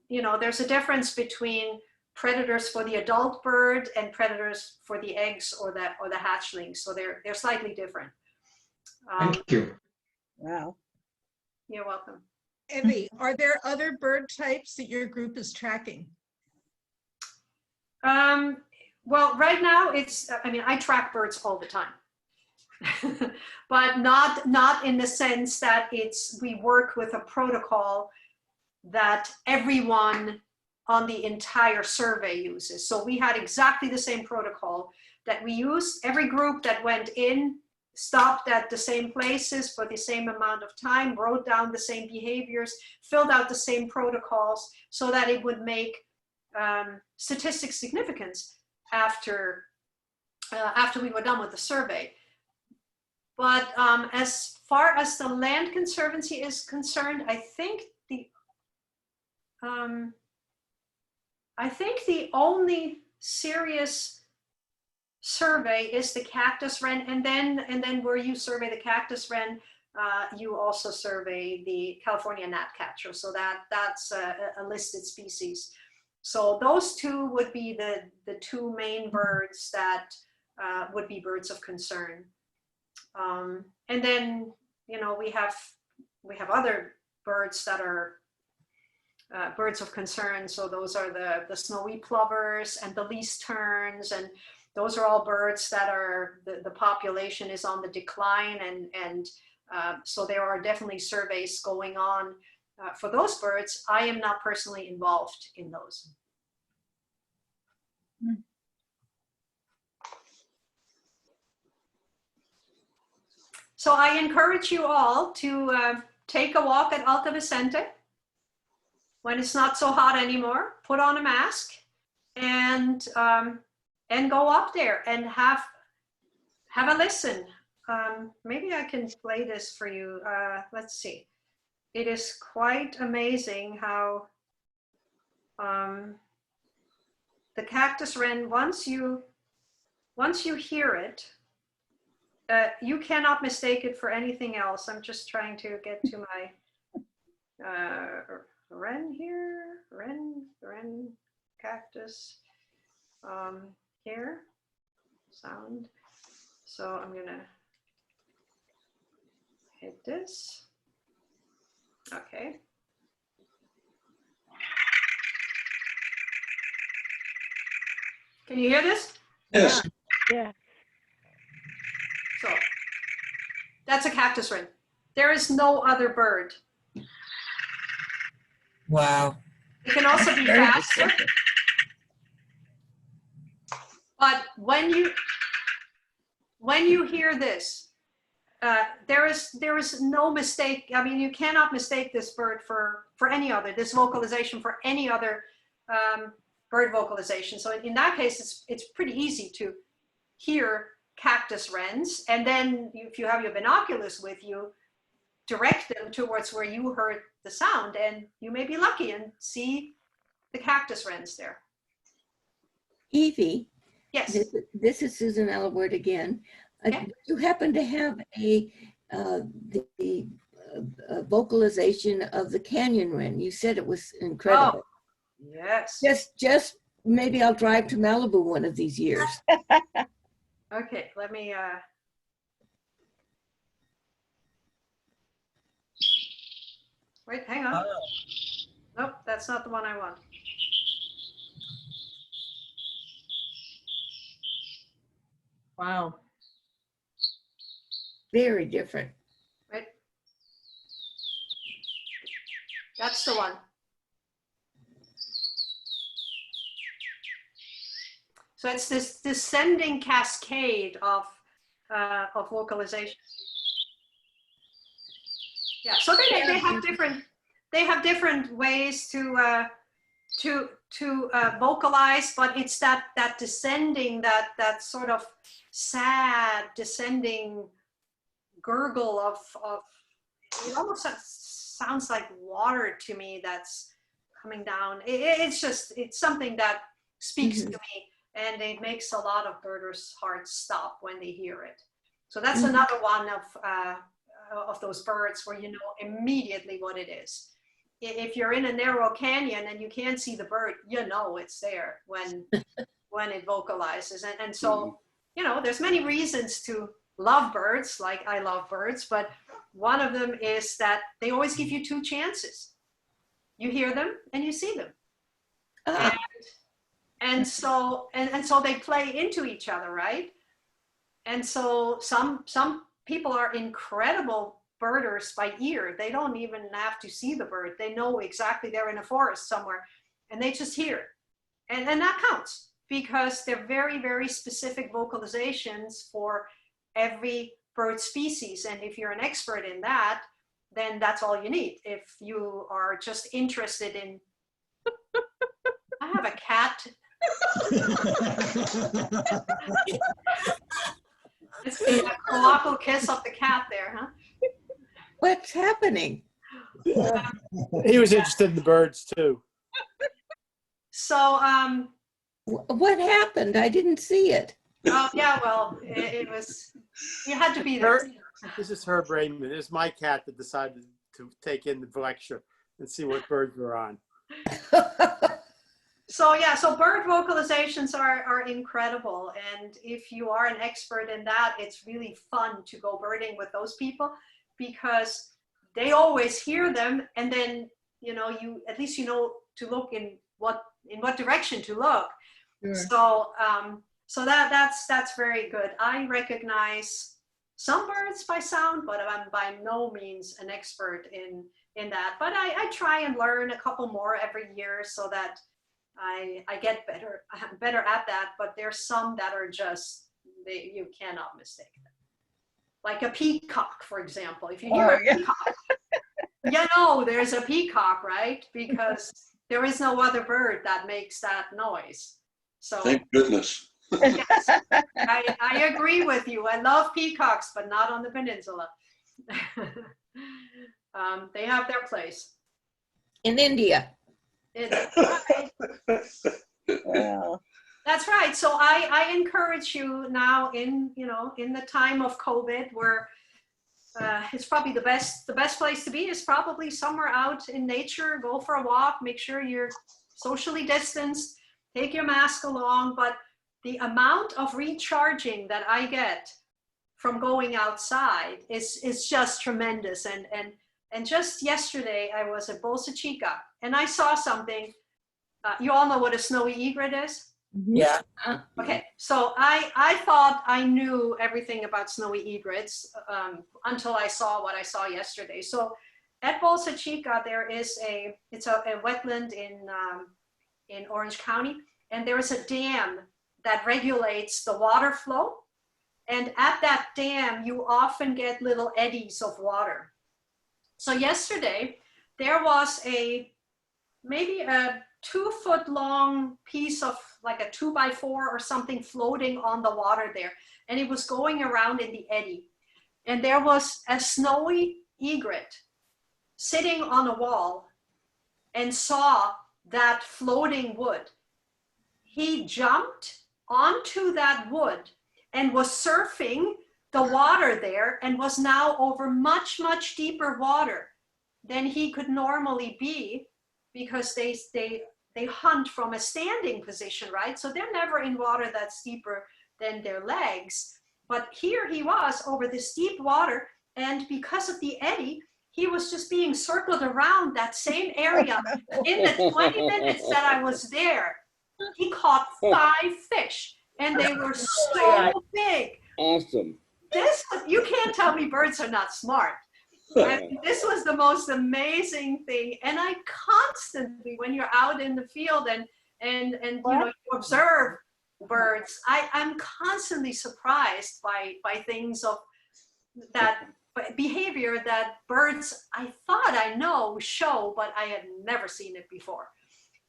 there's a difference between predators for the adult bird and predators for the eggs or the hatchlings. So they're slightly different. Thank you. Wow. You're welcome. Evi, are there other bird types that your group is tracking? Well, right now I track birds all the time. but not in the sense that we work with a protocol that everyone on the entire survey uses. So we had exactly the same protocol that we used. Every group that went in stopped at the same places for the same amount of time, wrote down the same behaviors, filled out the same protocols so that it would make statistic significance after we were done with the survey. But as far as the Land Conservancy is concerned, I think the only serious survey is the Cactus Wren, and then where you survey the Cactus Wren, you also survey the California gnatcatcher. So that's a listed species. So those two would be the two main birds that would be birds of concern. And then, you know, we have other birds that are birds of concern. So those are the snowy plovers and the least terns, and those are all birds that are, the population is on the decline, and so there are definitely surveys going on for those birds. I am not personally involved in those. So I encourage you all to take a walk at Alta Vicente when it's not so hot anymore. Put on a mask and go up there and have a listen. Maybe I can play this for you. Let's see. It is quite amazing how the Cactus Wren, once you hear it, you cannot mistake it for anything else. I'm just trying to get to my Wren here, Wren, cactus, here, sound. So I'm gonna hit this. Okay. Can you hear this? Yes. Yeah. So that's a Cactus Wren. There is no other bird. Wow. It can also be faster. But when you hear this, there is no mistake. I mean, you cannot mistake this bird for any other, this vocalization for any other bird vocalization. So in that case, it's pretty easy to hear Cactus Wrens, and then if you have your binoculars with you, direct them towards where you heard the sound, and you may be lucky and see the Cactus Wrens there. Evie, Yes. this is Susan Allward again. Okay. Do you happen to have the vocalization of the canyon wren? You said it was incredible. Oh, yes. Just maybe I'll drive to Malibu one of these years. Okay, let me, wait, hang on. Nope, that's not the one I want. Wow. Very different. Right. That's the one. So it's this descending cascade of vocalization. Yeah. So they have different ways to vocalize, but it's that descending, that sort of sad descending gurgle of it almost sounds like water to me that's coming down. It's something that speaks to me. And it makes a lot of birders' hearts stop when they hear it. So that's another one of those birds where you know immediately what it is. If you're in a narrow canyon and you can't see the bird, you know it's there when it vocalizes. And so, you know, there's many reasons to love birds, like I love birds, but one of them is that they always give you two chances. You hear them and you see them. And so they play into each other, right? And so some people are incredible birders by ear. They don't even have to see the bird. They know exactly they're in a forest somewhere and they just hear. And that counts because they're very, very specific vocalizations for every bird species. And if you're an expert in that, then that's all you need. If you are just interested in, I have a cat. It's a colossal kiss of the cat there, huh? What's happening? He was interested in the birds too. So, What happened? I didn't see it. oh yeah, well, it was, you had to be there. This is Herb Raymond. This is my cat that decided to take in the lecture and see what birds were on. So yeah, so bird vocalizations are incredible. And if you are an expert in that, it's really fun to go birding with those people because they always hear them. And then, you know, you, at least you know to look in what direction to look. Sure. So that's very good. I recognize some birds by sound, but I'm by no means an expert in that. But I try and learn a couple more every year so that I get better at that. But there's some that are just, you cannot mistake them. Like a peacock, for example. If you hear a peacock, you know there's a peacock, right? Because there is no other bird that makes that noise. So thank goodness. yes, I agree with you. I love peacocks, but not on the peninsula. They have their place. In India. That's right. So I encourage you now in the time of COVID where it's probably the best place to be is probably somewhere out in nature. Go for a walk, make sure you're socially distanced, take your mask along. But the amount of recharging that I get from going outside is just tremendous. And just yesterday I was at Bolsa Chica and I saw something. You all know what a snowy egret is? Yeah. Okay, so I thought I knew everything about snowy egrets until I saw what I saw yesterday. So at Bolsa Chica, it's a wetland in Orange County, and there is a dam that regulates the water flow. And at that dam, you often get little eddies of water. So yesterday, there was maybe a 2-foot long piece of like a 2x4 or something floating on the water there. And it was going around in the eddy. And there was a snowy egret sitting on a wall and saw that floating wood. He jumped onto that wood and was surfing the water there and was now over much, much deeper water than he could normally be because they hunt from a standing position, right? So they're never in water that's deeper than their legs. But here he was over this deep water, and because of the eddy, he was just being circled around that same area. In the 20 minutes that I was there, he caught 5 fish, and they were so big. Awesome. You can't tell me birds are not smart. And this was the most amazing thing. And I constantly, when you're out in the field and you know, you observe birds, I'm constantly surprised by things of that behavior that birds I thought I show, but I had never seen it before.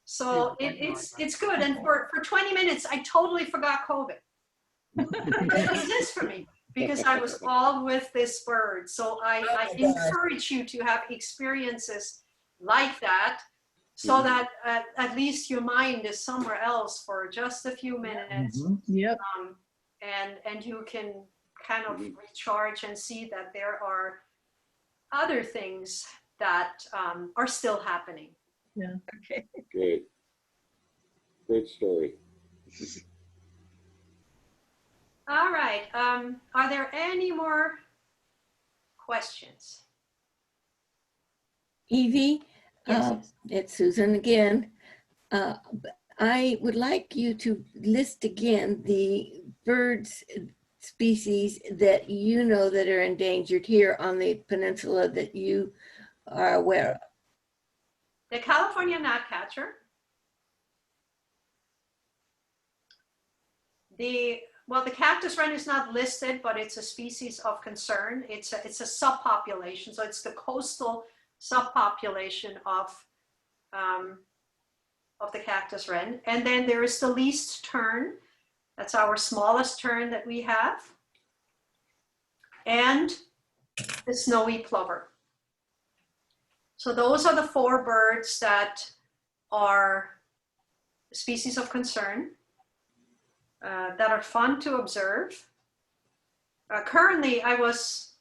So it's good. And for 20 minutes, I totally forgot COVID. It exists for me because I was all with this bird. So I encourage you to have experiences like that so that at least your mind is somewhere else for just a few minutes. Yep. And you can kind of recharge and see that there are other things that are still happening. Yeah. Okay. Great. Great story. All right. Are there any more questions? Evie, Yes. it's Susan again. I would like you to list again the birds species that you know that are endangered here on the peninsula that you are aware of? The California gnatcatcher. Well, the cactus wren is not listed, but it's a species of concern. It's a subpopulation, so it's the coastal subpopulation of the cactus wren. And then there is the least tern. That's our smallest tern that we have. And the snowy plover. So those are the 4 birds that are species of concern. That are fun to observe. Currently, I was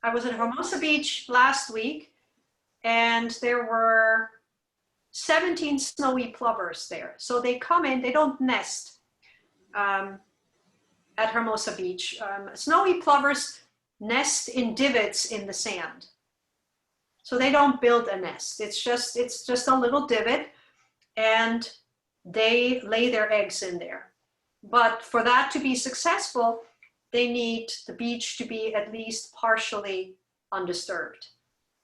at Hermosa Beach last week, and there were 17 snowy plovers there. So they come in, they don't nest at Hermosa Beach. Snowy plovers nest in divots in the sand. So they don't build a nest. It's just a little divot, and they lay their eggs in there. But for that to be successful, they need the beach to be at least partially undisturbed.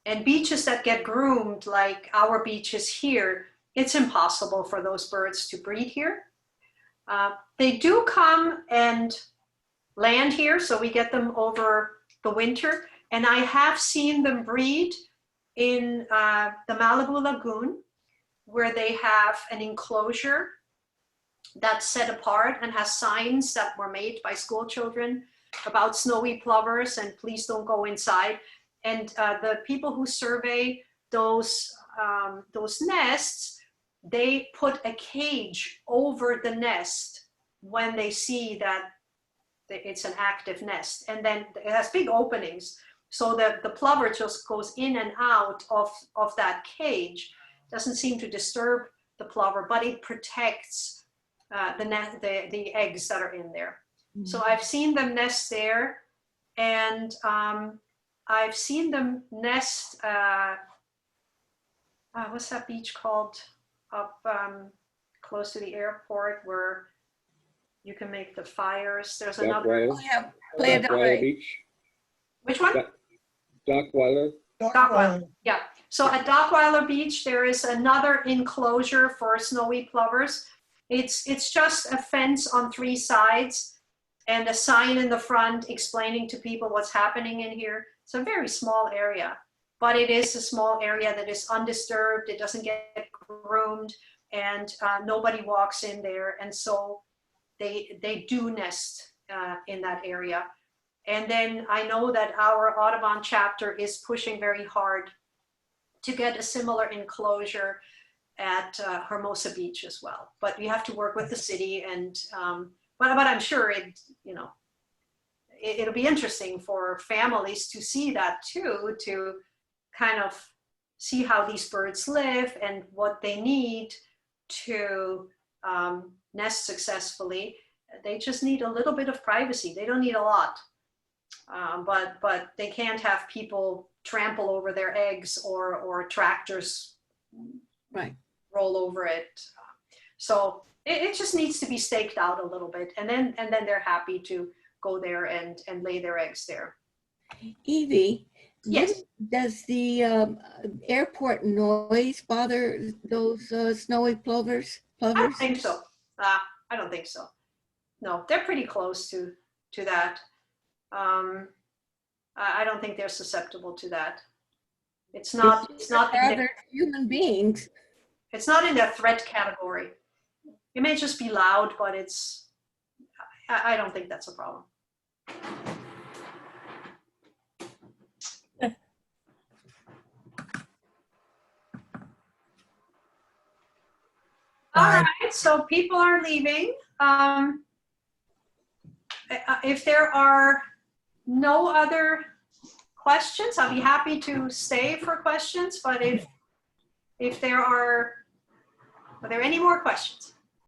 And beaches that get groomed, like our beaches here, it's impossible for those birds to breed here. They do come and land here, so we get them over the winter. And I have seen them breed in the Malibu Lagoon, where they have an enclosure that's set apart and has signs that were made by school children about snowy plovers and please don't go inside. And the people who survey those nests, they put a cage over the nest when they see that it's an active nest. And then it has big openings, so that the plover just goes in and out of that cage. Doesn't seem to disturb the plover, but it protects the eggs that are in there. Mm-hmm. So I've seen them nest there, and I've seen them nest, what's that beach called up close to the airport where you can make the fires? There's another. Oh, yeah. Dockweiler Beach. Which one? Dockweiler. Dockweiler. Yeah. So at Dockweiler Beach, there is another enclosure for snowy plovers. It's just a fence on 3 sides and a sign in the front explaining to people what's happening in here. It's a very small area, but it is a small area that is undisturbed. It doesn't get groomed, and nobody walks in there. And so they do nest in that area. And then I know that our Audubon chapter is pushing very hard to get a similar enclosure at Hermosa Beach as well. But you have to work with the city, and but I'm sure it'll be interesting for families to see that too, to kind of see how these birds live and what they need to nest successfully. They just need a little bit of privacy. They don't need a lot, but they can't have people trample over their eggs or tractors roll over it. So it just needs to be staked out a little bit, and then they're happy to go there and lay their eggs there. Evi, yes. Does the airport noise bother those snowy plovers? I don't think so. I don't think so. No, they're pretty close to that. I don't think they're susceptible to that. It's not They're human beings. It's not in the threat category. It may just be loud, but I don't think that's a problem. All right, so people are leaving. If there are no other questions, I'll be happy to stay for questions, but if there are there any more questions?